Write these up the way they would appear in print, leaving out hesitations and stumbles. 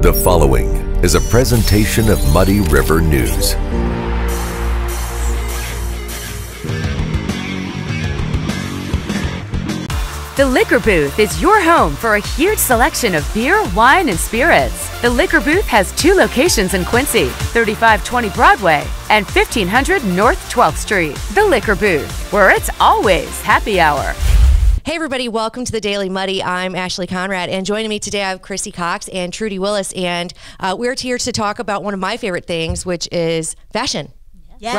The following is a presentation of Muddy River News. The Liquor Booth is your home for a huge selection of beer, wine, and spirits. The Liquor Booth has 2 locations in Quincy, 3520 Broadway and 1500 North 12th Street. The Liquor Booth, where it's always happy hour. Hey everybody, welcome to the Daily Muddy. I'm Ashley Conrad, and joining me today I have Chrissy Cox and Trudy Willis, and we're here to talk about one of my favorite things, which is fashion. Yes,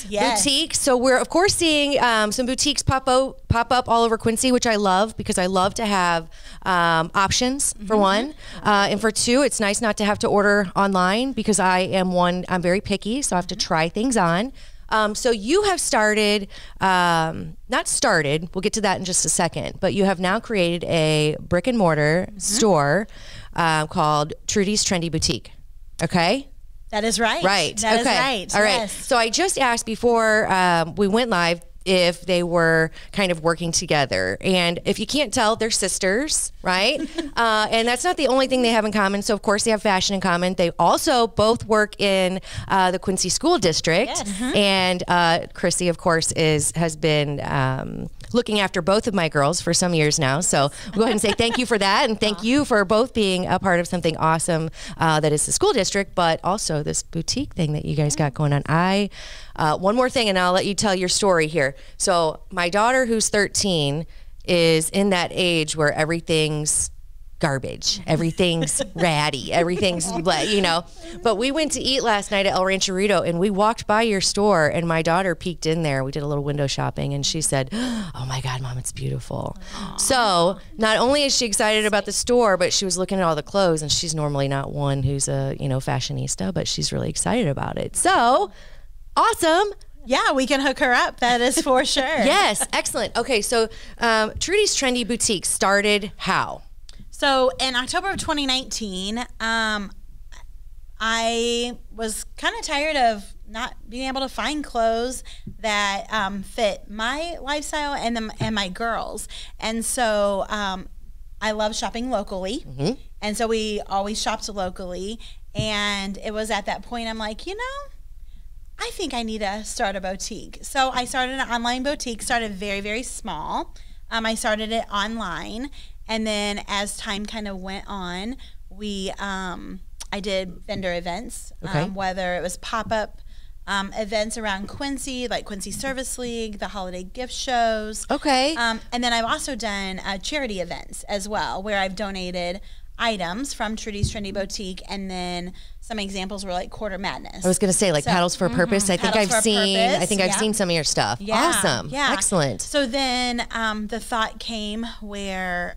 right? yes. Boutiques. So we're, of course, seeing some boutiques pop up all over Quincy, which I love because I love to have options, for one. And for two, it's nice not to have to order online because I'm very picky, so I have to try things on. So you have started, not started, we'll get to that in just a second, but you have now created a brick and mortar store called Trudy's Trendy Boutique. Okay? That is right. Right. That is okay. right. All right. Yes. So I just asked before we went live if they were kind of working together. And if you can't tell, they're sisters, right? And that's not the only thing they have in common. So, of course, they have fashion in common. They also both work in the Quincy School District. Yes. And Chrissy, of course, has been looking after both of my girls for some years now. So we'll go ahead and say thank you for that. And thank you for both being a part of something awesome that is the school district, but also this boutique thing that you guys got going on. One more thing, and I'll let you tell your story here. So my daughter, who's 13, is in that age where everything's garbage, everything's ratty, everything's, but we went to eat last night at El Rancherito, and we walked by your store, and my daughter peeked in there. We did a little window shopping, and she said, "Oh my God, Mom, it's beautiful." Aww. So not only is she excited about the store, but she was looking at all the clothes, and she's normally not one who's a fashionista, but she's really excited about it. So awesome. Yeah, we can hook her up. That is for sure. Yes, excellent. Okay, so Trudy's Trendy Boutique started how? So in October of 2019, I was kind of tired of not being able to find clothes that fit my lifestyle and my girls. And so I love shopping locally. And so we always shopped locally. And it was at that point I'm like, I think I need to start a boutique. So I started an online boutique, started very, very small. I started it online. And then as time kind of went on, I did vendor events, whether it was pop-up events around Quincy, like Quincy Service League, the holiday gift shows. Okay. And then I've also done charity events as well, where I've donated items from Trudy's Trendy Boutique, and then some examples were like Quarter Madness. I was going to say Paddles for a Purpose. I think I've seen some of your stuff. Yeah, awesome. yeah. Excellent. So then the thought came where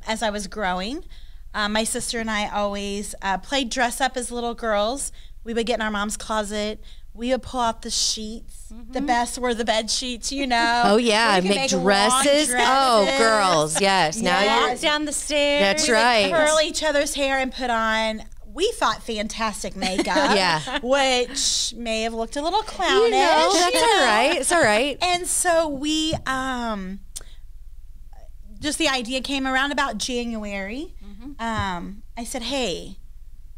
as I was growing, my sister and I always played dress up as little girls. We would get in our mom's closet. We would pull out the sheets. The best were the bed sheets, Oh, yeah. Make dresses. Oh, girls. Yes. Yeah. Now you're Walk down the stairs. That's right. Curl each other's hair and put on, we thought, fantastic makeup. Yeah. Which may have looked a little clownish. That's all right. It's all right. And so we, just the idea came around about January. I said, hey,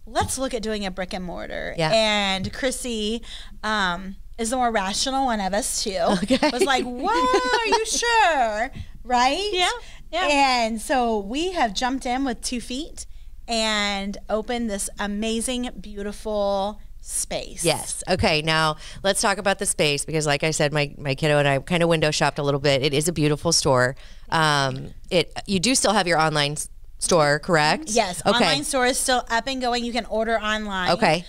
let's look at doing a brick and mortar. Yeah. And Chrissy is the more rational one of us too. Okay. Was like, what? Are you sure? Right? Yeah. Yeah. And so we have jumped in with 2 feet and opened this amazing, beautiful space. Yes. Okay. Now let's talk about the space because, like I said, my kiddo and I kind of window shopped a little bit. It is a beautiful store. You do still have your online store, correct? Yes. Okay. Online store is still up and going. You can order online. Okay.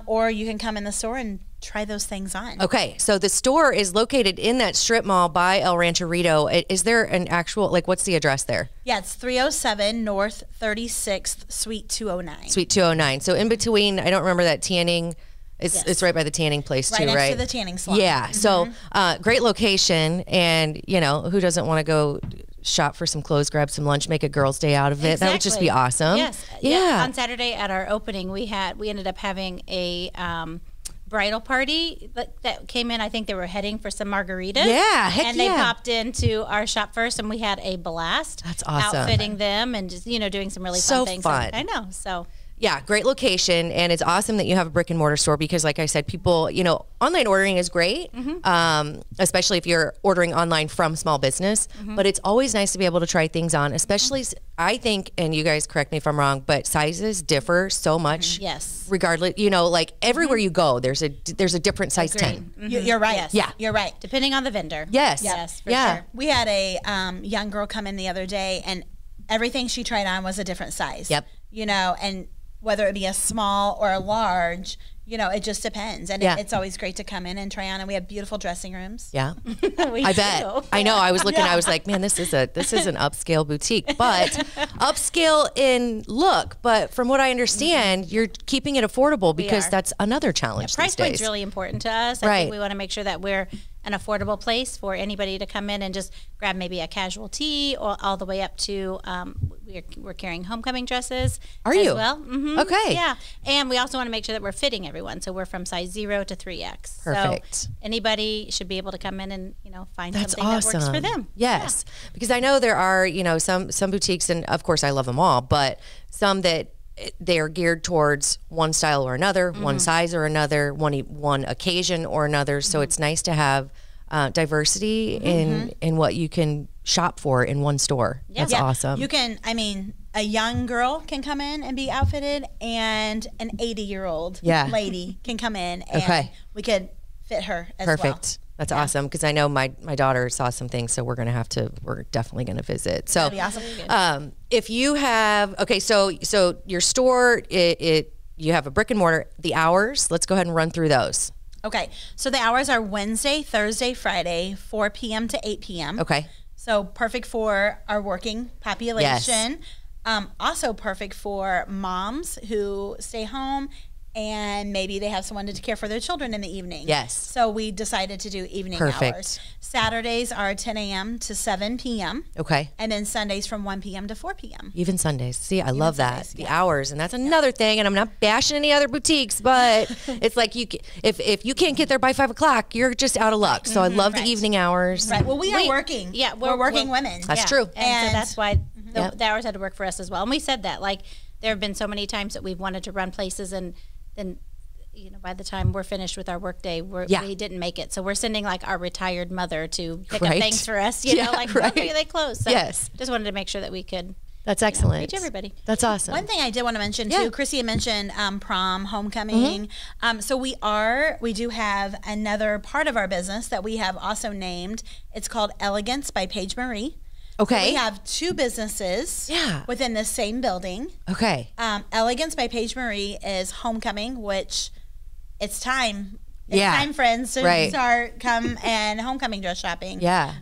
Or you can come in the store and try those things on. Okay. So the store is located in that strip mall by El Rancherito. Is there an actual, what's the address there? Yeah, it's 307 North 36th, Suite 209. Suite 209. So in between, I don't remember that tanning. It's right by the tanning place too, right? Right next to the tanning salon. Yeah. So great location, and who doesn't want to go shop for some clothes, grab some lunch, make a girl's day out of it? That would just be awesome. Yes. Yeah. On Saturday at our opening, we ended up having a bridal party that came in. I think they were heading for some margaritas. Yeah, heck and yeah. they popped into our shop first, and we had a blast. That's awesome. Outfitting them and just doing some really So fun things. fun. I know. So Yeah, great location, and it's awesome that you have a brick and mortar store because, like I said, people, online ordering is great, especially if you're ordering online from small business. But it's always nice to be able to try things on, especially I think, and you guys correct me if I'm wrong, but sizes differ so much. Yes. Regardless, like everywhere you go, there's a different size 10. You're right. Yes. Yeah. You're right. Depending on the vendor. Yes. Yes, for Yeah. sure. We had a young girl come in the other day, and everything she tried on was a different size. Yep. And whether it be a small or a large, it just depends. And Yeah. it's always great to come in and try on. And we have beautiful dressing rooms. Yeah. We I bet. do. I know. I was looking. I was like, man, this is an upscale boutique, but upscale in look. But from what I understand, you're keeping it affordable because are. that's another challenge. Price these days. point's really important to us. I Right. think we want to make sure that we're an affordable place for anybody to come in and just grab maybe a casual tee, or all the way up to we're carrying homecoming dresses. Are as you? well? Mm-hmm. Okay. Yeah, and we also want to make sure that we're fitting everyone. So we're from size 0 to 3X. Perfect. So anybody should be able to come in and find That's something awesome. that works for them. Yes, because I know there are some boutiques, and of course I love them all, but some that they are geared towards one style or another, one size or another, one occasion or another. So it's nice to have diversity in what you can shop for in one store. That's awesome. You can, a young girl can come in and be outfitted, and an 80-year-old lady can come in, and we could fit her as well. Perfect. That's awesome, because I know my daughter saw some things, so we're definitely gonna visit. So That'd be awesome. if you have so your store, you have a brick and mortar. The hours, let's go ahead and run through those. Okay, so the hours are Wednesday, Thursday, Friday, 4 p.m. to 8 p.m. Okay. So perfect for our working population. Also perfect for moms who stay home and maybe they have someone to care for their children in the evening. Yes. So we decided to do evening Perfect. hours. Saturdays are 10 a.m. to 7 p.m. Okay. And then Sundays from 1 p.m. to 4 p.m. Even Sundays. See, I love that. Sundays, The hours, and that's another thing. And I'm not bashing any other boutiques, but it's like if you can't get there by 5 o'clock, you're just out of luck. So I love the evening hours. Right. Well, we are working. Yeah, we're working women. That's true. And so that's why Yep. the hours had to work for us as well. And we said that, like, there have been so many times that we've wanted to run places, and then by the time we're finished with our work day, we didn't make it. So we're sending like our retired mother to pick up things for us, okay, they close. So Yes. just wanted to make sure that we could That's excellent. reach everybody. That's awesome. One thing I did want to mention too, Chrissy had mentioned prom, homecoming. So we do have another part of our business that we have also named. It's called Elegance by Paige Marie. Okay. So we have two businesses within the same building. Okay. Elegance by Paige Marie is homecoming, which it's time. It's Yeah. time, friends, to Right. start come and homecoming dress shopping. Yeah.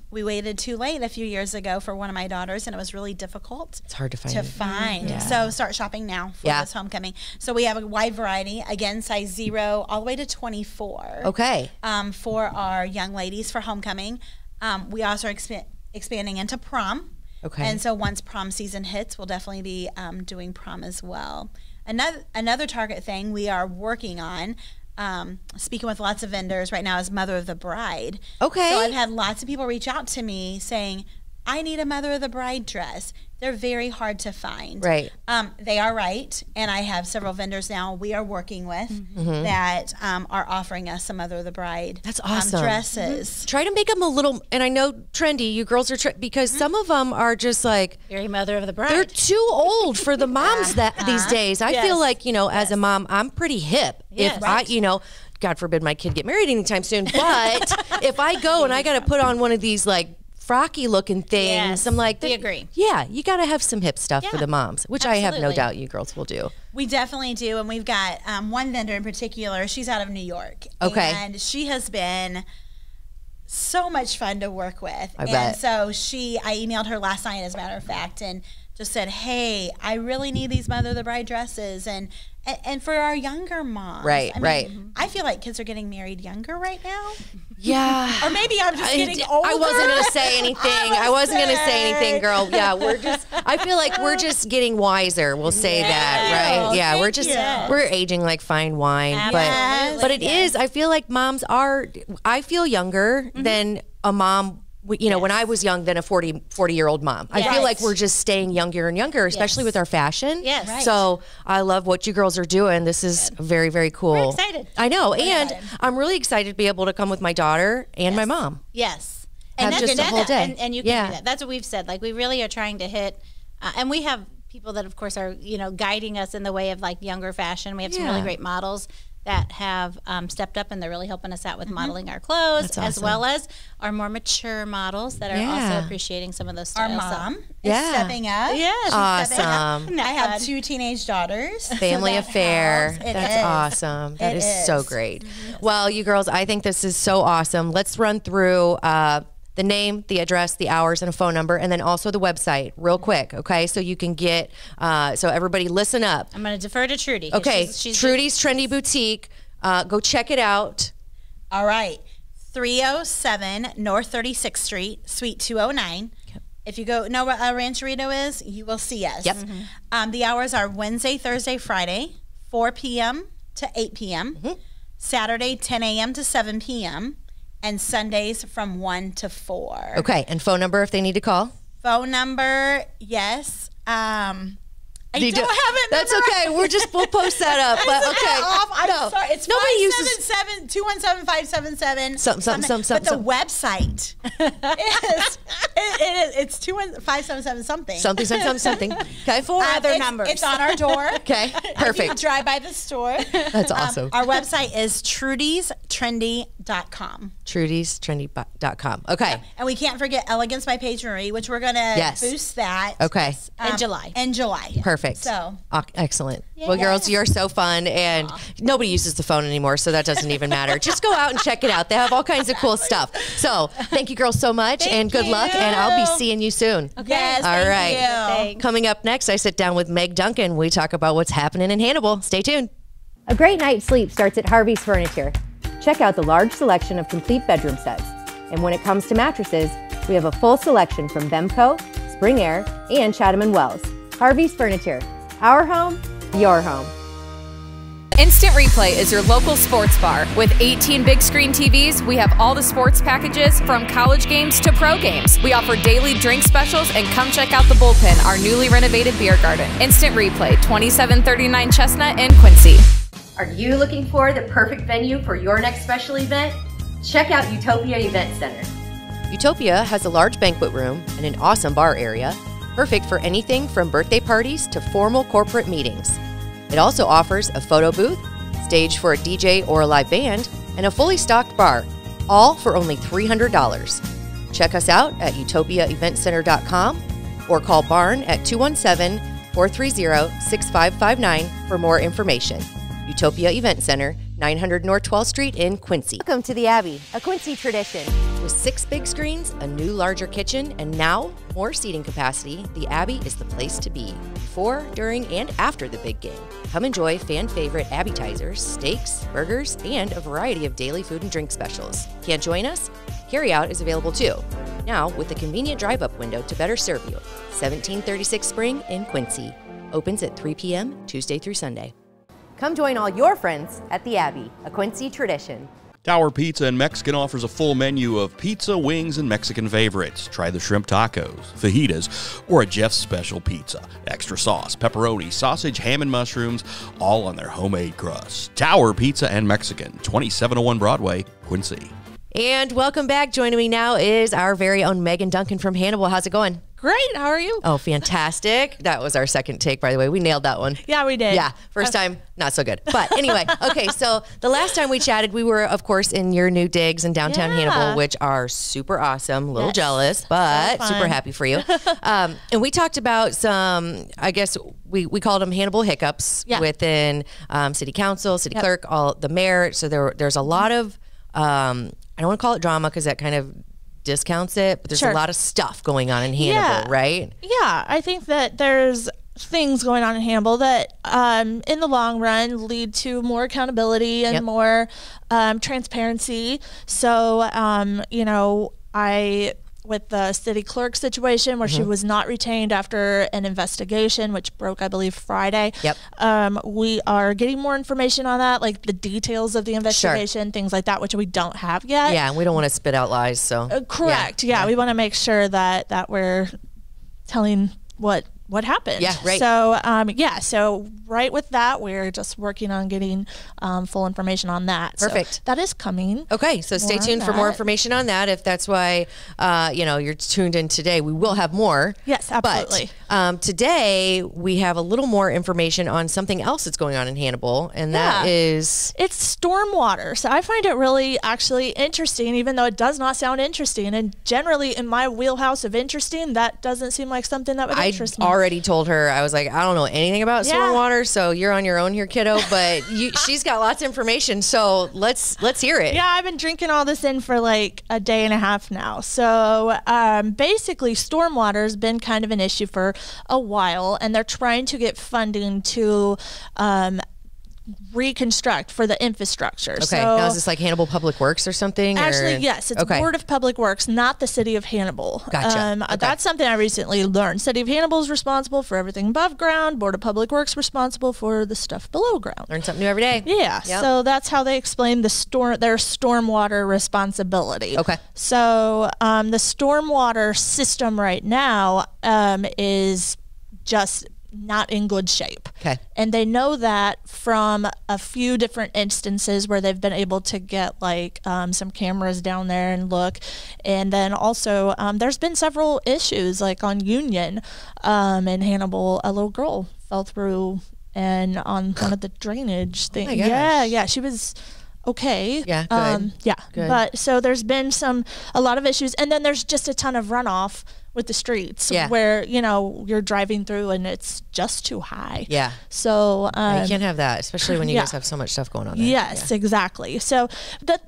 We waited too late a few years ago for one of my daughters, and it was really difficult It's hard to find. to find. Yeah. So start shopping now for this homecoming. So we have a wide variety, again, size 0 all the way to 24. Okay. For our young ladies for homecoming. We also are expanding into prom. Okay. And so once prom season hits, we'll definitely be doing prom as well. Another Target thing we are working on, speaking with lots of vendors right now, is Mother of the Bride. Okay. So I've had lots of people reach out to me saying, I need a Mother of the Bride dress. They're very hard to find. Right. They are right. And I have several vendors now we are working with that are offering us some Mother of the Bride That's awesome. dresses. Try to make them a little, and I know trendy, you girls are because some of them are just like, Very Mother of the Bride. they're too old for the moms these days. I feel Yes. like, as a mom, I'm pretty hip. Yes. If I, God forbid my kid get married anytime soon, but if I go and I got to put on one of these like frocky looking things, Yes, I'm like, we agree. Yeah, you got to have some hip stuff for Yeah, the moms, which I have no absolutely. doubt you girls will do. We definitely do. And we've got one vendor in particular. She's out of New York. Okay. And she has been so much fun to work with. I and bet. so I emailed her last night, as a matter of fact, and just said, hey, I really need these Mother of the Bride dresses. And for our younger moms. Right, right. I feel like kids are getting married younger right now. Yeah. Or maybe I'm just getting older. I wasn't going to say anything. I wasn't going to say anything, girl. Yeah, I feel like we're just getting wiser. We'll say that, right? Yeah, we're aging like fine wine. Absolutely. But it is, I feel like moms I feel younger than a mom you know, when I was young than a 40-year-old mom. I feel like we're just staying younger and younger, especially with our fashion. Yes. Right. So I love what you girls are doing. This is very, very cool. We're excited. I know. And I'm really excited to be able to come with my daughter and my mom. Yes. And just a whole day. And you can do that. That's what we've said. Like, we really are trying to hit, and we have people that, of course, are, you know, guiding us in the way of like younger fashion. We have some really great models that have stepped up, and they're really helping us out with modeling our clothes, as well as our more mature models that are also appreciating some of those styles. Our mom is stepping up. Yeah, awesome. I have 2 teenage daughters. Family affair. That's awesome. That is so great. Well, you girls, I think this is so awesome. Let's run through the name, the address, the hours, and a phone number, and then also the website real quick, okay? So you can get, so everybody listen up. I'm going to defer to Trudy. Okay, Trudy's Trendy Boutique. Go check it out. All right. 307 North 36th Street, Suite 209. If you know where Rancherito is, you will see us. Yep. The hours are Wednesday, Thursday, Friday, 4 p.m. to 8 p.m., Saturday, 10 a.m. to 7 p.m., and Sundays from 1 to 4. Okay, and phone number if they need to call? Phone number, yes. I don't have it. That's okay. We'll post that up. But okay. I'm sorry. It's 577-217-577. Something. But the website is it's 577 something. Something. Okay. 4 other numbers. It's on our door. Okay. Perfect. If you drive by the store. That's awesome. Our website is Trudy'sTrendy.com. Trudy'sTrendy.com. Okay. And we can't forget Elegance by Paige Marie, which we're going to boost that. Okay. In July. Perfect. So excellent. Well, girls, you're so fun, and nobody uses the phone anymore, so that doesn't even matter. Just go out and check it out. They have all kinds of cool stuff. So thank you, girls, so much, and good luck, and I'll be seeing you soon. Okay. Yes, all right. thank you. Coming up next, I sit down with Meg Duncan. We talk about what's happening in Hannibal. Stay tuned. A great night's sleep starts at Harvey's Furniture. Check out the large selection of complete bedroom sets. And when it comes to mattresses, we have a full selection from Bemco, Spring Air, and Chatham & Wells. Harvey's Furniture. Our home, your home. Instant Replay is your local sports bar. With 18 big screen TVs, we have all the sports packages from college games to pro games. We offer daily drink specials, and come check out the Bullpen, our newly renovated beer garden. Instant Replay, 2739 Chestnut in Quincy. Are you looking for the perfect venue for your next special event? Check out Utopia Event Center. Utopia has a large banquet room and an awesome bar area, perfect for anything from birthday parties to formal corporate meetings. It also offers a photo booth, stage for a DJ or a live band, and a fully stocked bar, all for only $300. Check us out at utopiaeventcenter.com or call Barn at 217-430-6559 for more information. Utopia Event Center, 900 North 12th Street in Quincy. Welcome to the Abbey, a Quincy tradition. With 6 big screens, a new larger kitchen, and now more seating capacity, the Abbey is the place to be before, during, and after the big game. Come enjoy fan favorite appetizers, steaks, burgers, and a variety of daily food and drink specials. Can't join us? Carryout is available too. Now with a convenient drive-up window to better serve you. 1736 Spring in Quincy. Opens at 3 p.m. Tuesday through Sunday. Come join all your friends at the Abbey, a Quincy tradition. Tower Pizza and Mexican offers a full menu of pizza, wings, and Mexican favorites. Try the shrimp tacos, fajitas, or a Jeff's Special Pizza. Extra sauce, pepperoni, sausage, ham, and mushrooms, all on their homemade crust. Tower Pizza and Mexican, 2701 Broadway, Quincy. And welcome back. Joining me now is our very own Megan Duncan from Hannibal. How's it going? Great. How are you? Oh, fantastic. That was our second take, by the way. We nailed that one. Yeah, we did. Yeah. First time, not so good. But anyway, okay. So the last time we chatted, we were, of course, in your new digs in downtown Hannibal, which are super awesome. A little jealous, but super happy for you. And we talked about some, I guess, we called them Hannibal hiccups within city council, city clerk, all the mayor. So there's a lot of, I don't want to call it drama because that kind of discounts it, but there's a lot of stuff going on in Hannibal, right? Yeah, I think that there's things going on in Hannibal that in the long run lead to more accountability and more transparency. So, you know, I with the city clerk situation where she was not retained after an investigation, which broke, I believe, Friday. Yep. We are getting more information on that, like the details of the investigation, things like that, which we don't have yet. Yeah, and we don't want to spit out lies. So correct. Yeah, we want to make sure that we're telling what happened. Yeah, right. So, so right with that, we're just working on getting full information on that. Perfect. So that is coming. Okay, so stay tuned for more information on that. If that's why, you're tuned in today, we will have more. Yes, absolutely. But today, we have a little more information on something else that's going on in Hannibal, and that is... It's stormwater. So I find it really actually interesting, even though it does not sound interesting. And generally, in my wheelhouse of interesting, that doesn't seem like something that would interest me. Already told her, I was like, I don't know anything about stormwater, so you're on your own here, kiddo, but she's got lots of information, so let's hear it. Yeah, I've been drinking all this in for like a day and a half now. So basically, stormwater has been kind of an issue for a while, and they're trying to get funding to reconstruct for the infrastructure. Okay, so, now is this like Hannibal Public Works or something? Actually, yes, it's Board of Public Works, not the City of Hannibal. Gotcha. That's something I recently learned. City of Hannibal is responsible for everything above ground. Board of Public Works responsible for the stuff below ground. Learn something new every day. Yeah, so that's how they explain their stormwater responsibility. Okay. So the stormwater system right now is just not in good shape. Okay. And they know that from a few different instances where they've been able to get like some cameras down there and look. And then also there's been several issues like on Union in Hannibal, a little girl fell through and on one of the drainage things. Oh my gosh. Yeah, she was okay. Yeah, good. Good. But so there's been a lot of issues, and then there's just a ton of runoff with the streets where you're driving through and it's just too high. Yeah. So you can't have that, especially when you guys have so much stuff going on there. Yes, exactly. So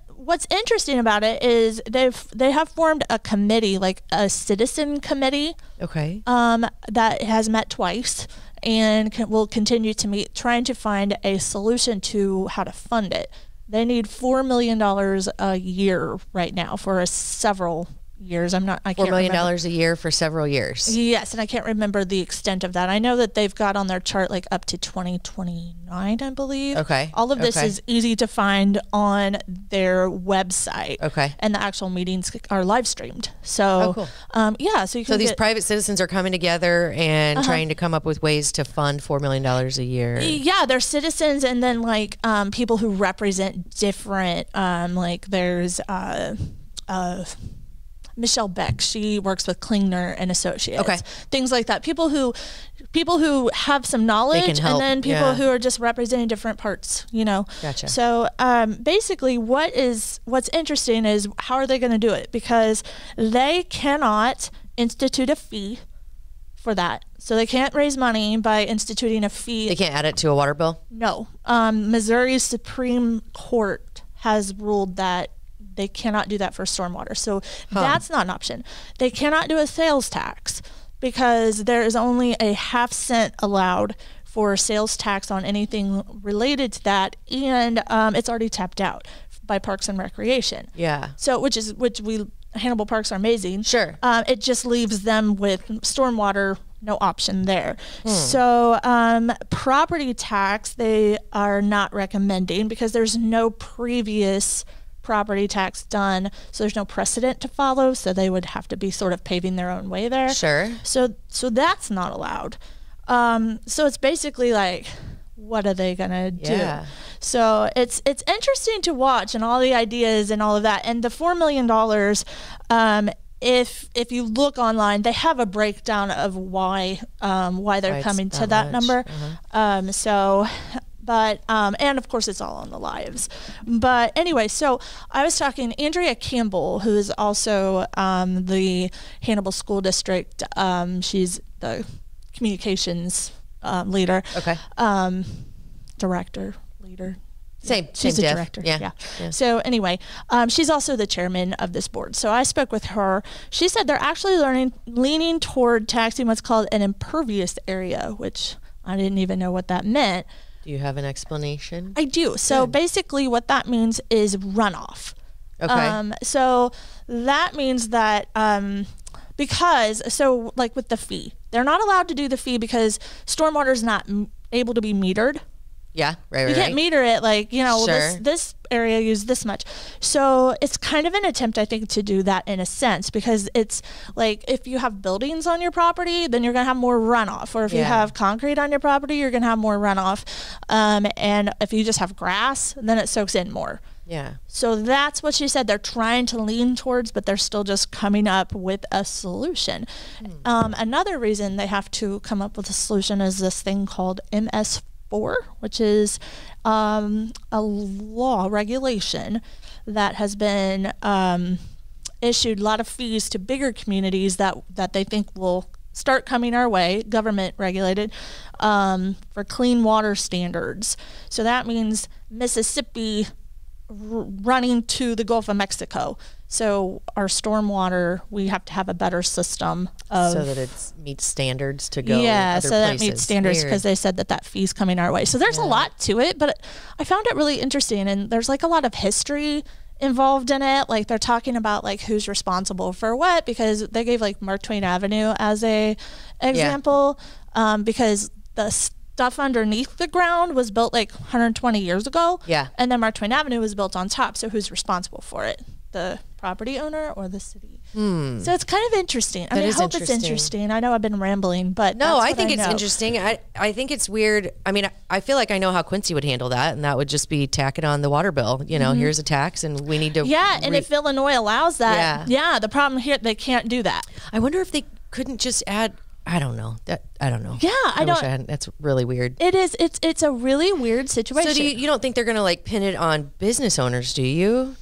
what's interesting about it is they have formed a committee, like a citizen committee. Okay. That has met twice and will continue to meet, trying to find a solution to how to fund it. They need $4 million a year right now for several years. I can't $4 million a year for several years. Yes, and I can't remember the extent of that. I know that they've got on their chart like up to 2029, I believe. Okay. All of this is easy to find on their website. Okay. And the actual meetings are live streamed. So, cool. So you can. So these private citizens are coming together and trying to come up with ways to fund $4 million a year. Yeah, they're citizens, and then like people who represent different. Like there's Michelle Beck. She works with Klingner and Associates. Okay. Things like that. People who have some knowledge, and then people who are just representing different parts, Gotcha. So basically what's interesting is how are they going to do it? Because they cannot institute a fee for that. So they can't raise money by instituting a fee. They can't add it to a water bill? No. Missouri's Supreme Court has ruled that they cannot do that for stormwater. So that's not an option. They cannot do a sales tax because there is only a 50 cent allowed for sales tax on anything related to that, and it's already tapped out by Parks and Recreation. Yeah. So Hannibal Parks are amazing. Sure. It just leaves them with stormwater, no option there. So property tax they are not recommending because there's no previous property tax done, so there's no precedent to follow, so they would have to be sort of paving their own way there. Sure. So that's not allowed. So it's basically like, what are they gonna do? Yeah. So it's interesting to watch and all the ideas and all of that. And the $4 million, if you look online, they have a breakdown of why they're coming to that number. But, and of course it's all on the lives. But anyway, so I was talking Andrea Campbell, who is also the Hannibal School District. She's the communications leader. Okay. Director, leader. She's a director. Yeah. So anyway, she's also the chairman of this board. So I spoke with her. She said they're actually leaning toward taxing what's called an impervious area, which I didn't even know what that meant. Do you have an explanation? I do. So basically what that means is runoff. Okay. So that means that so like with the fee, they're not allowed to do the fee because stormwater is not able to be metered. Yeah, right. You can't meter it like, Sure. this area used this much. So it's kind of an attempt, I think, to do that in a sense, because it's like if you have buildings on your property, then you're going to have more runoff. Or if you have concrete on your property, you're going to have more runoff. And if you just have grass, then it soaks in more. Yeah. So that's what she said they're trying to lean towards, but they're still just coming up with a solution. Another reason they have to come up with a solution is this thing called MS4, which is a law regulation that has been issued a lot of fees to bigger communities that they think will start coming our way, government regulated, for clean water standards. So that means Mississippi running to the Gulf of Mexico. So our stormwater, we have to have a better system so that it meets standards to go. Yeah, other so that places. meets standards because they said that fee's coming our way. So there's a lot to it, but I found it really interesting, and there's like a lot of history involved in it. Like they're talking about like who's responsible for what, because they gave like Mark Twain Avenue as a example, because the stuff underneath the ground was built like 120 years ago. Yeah. And then Mark Twain Avenue was built on top. So who's responsible for it? The property owner or the city? So it's kind of interesting. I hope it's interesting. I know I've been rambling, but no, I think it's interesting. I think it's weird. I mean, I feel like I know how Quincy would handle that, and that would just be tacking on the water bill. Here's a tax, and we need to. Yeah, and if Illinois allows that, the problem here, they can't do that. I wonder if they couldn't just add. I don't know. I don't know. Yeah, I wish I hadn't. That's really weird. It is. It's a really weird situation. So you don't think they're going to like pin it on business owners, do you?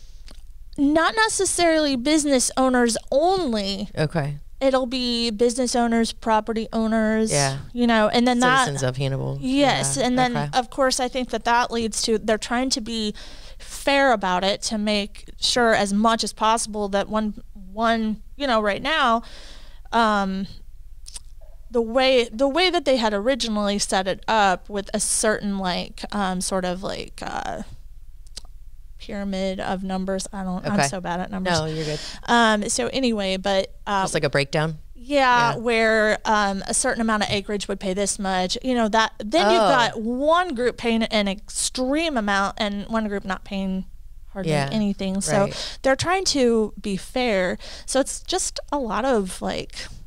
Not necessarily business owners only. Okay. It'll be business owners, property owners. Yeah. And then citizens of Hannibal. Yes, Yeah. and then of course I think that leads to they're trying to be fair about it to make sure as much as possible that one right now. The way that they had originally set it up with a certain sort of pyramid of numbers. I'm so bad at numbers. No, you're good. So anyway, but just like a breakdown. Yeah, where a certain amount of acreage would pay this much. You've got one group paying an extreme amount and one group not paying hardly anything. So they're trying to be fair. So it's just a lot of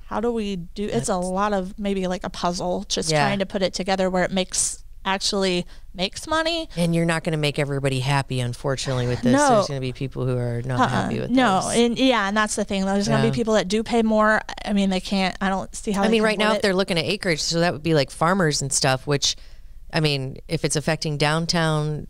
how do we do? It's a lot of maybe like a puzzle, just trying to put it together where it actually makes money. And you're not going to make everybody happy, unfortunately, with this. No. There's going to be people who are not happy with this. No, and that's the thing. There's going to be people that do pay more. I mean, they can't. I don't see how. I mean, right now, if they're looking at acreage, so that would be like farmers and stuff. Which, I mean, if it's affecting downtown,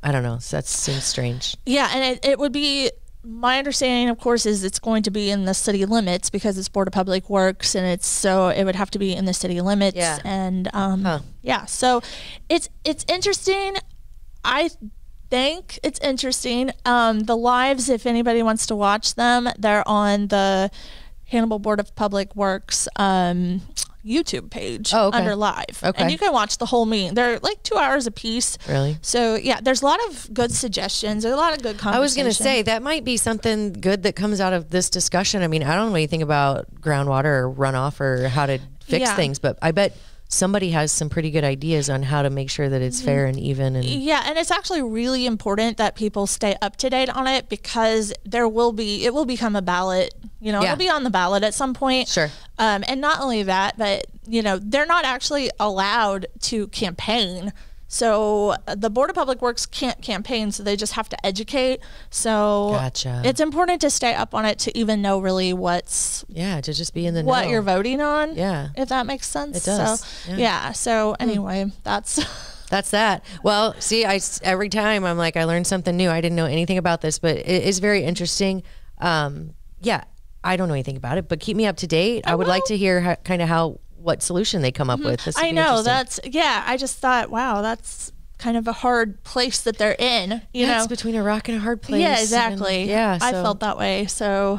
I don't know. So that seems strange. Yeah, and it would be. My understanding, of course, is it's going to be in the city limits because it's Board of Public Works, and it would have to be in the city limits. Yeah. And so it's interesting. I think it's interesting. The lives, if anybody wants to watch them, they're on the Hannibal Board of Public Works YouTube page under live. Okay. And you can watch the whole meeting. They're like 2 hours a piece. Really? So yeah, there's a lot of good suggestions. There's a lot of good conversation. I was going to say that might be something good that comes out of this discussion. I mean, I don't know anything about groundwater or runoff or how to fix things, but I bet somebody has some pretty good ideas on how to make sure that it's fair and even. And and it's actually really important that people stay up to date on it because it will become a ballot. It'll be on the ballot at some point. Sure. And not only that, but they're not actually allowed to campaign. So the Board of Public Works can't campaign, so they just have to educate. So gotcha. It's important to stay up on it to even know really to just be in the what know. you're voting on. Yeah. If that makes sense. It does. So, So anyway, that's that. Well, see, every time I'm like, I learned something new. I didn't know anything about this, but it is very interesting. I don't know anything about it, but keep me up to date. I would like to hear what solution they come up with. I know I just thought, wow, that's kind of a hard place that they're in. It's between a rock and a hard place. Yeah, exactly. I felt that way. So,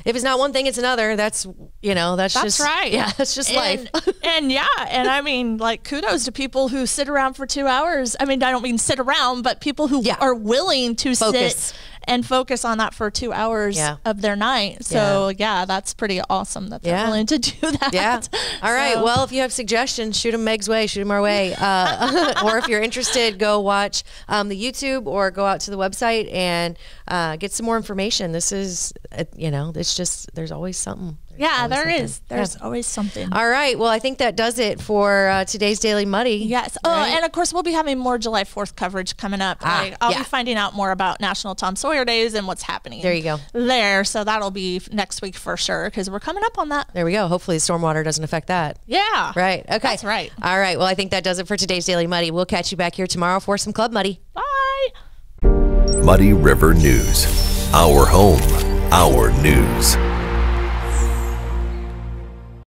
if it's not one thing, it's another. That's just right. Yeah, that's just life. And I mean, like, kudos to people who sit around for 2 hours. I mean, I don't mean sit around, but people who are willing to sit and focus on that for 2 hours of their night. So that's pretty awesome that they're willing to do that. Yeah. All right. Well, if you have suggestions, shoot them Meg's way, shoot them our way. Or if you're interested, go watch the YouTube or go out to the website and get some more information. This is, it's just, there's always something. There's always something. All right. Well, I think that does it for today's Daily Muddy. Yes. Right? And of course, we'll be having more July 4th coverage coming up. I'll be finding out more about National Tom Sawyer Days and what's happening. There you go. There. So that'll be next week for sure, because we're coming up on that. There we go. Hopefully the stormwater doesn't affect that. Yeah. Right. Okay. That's right. All right. Well, I think that does it for today's Daily Muddy. We'll catch you back here tomorrow for some Club Muddy. Bye. Muddy River News. Our home, our news.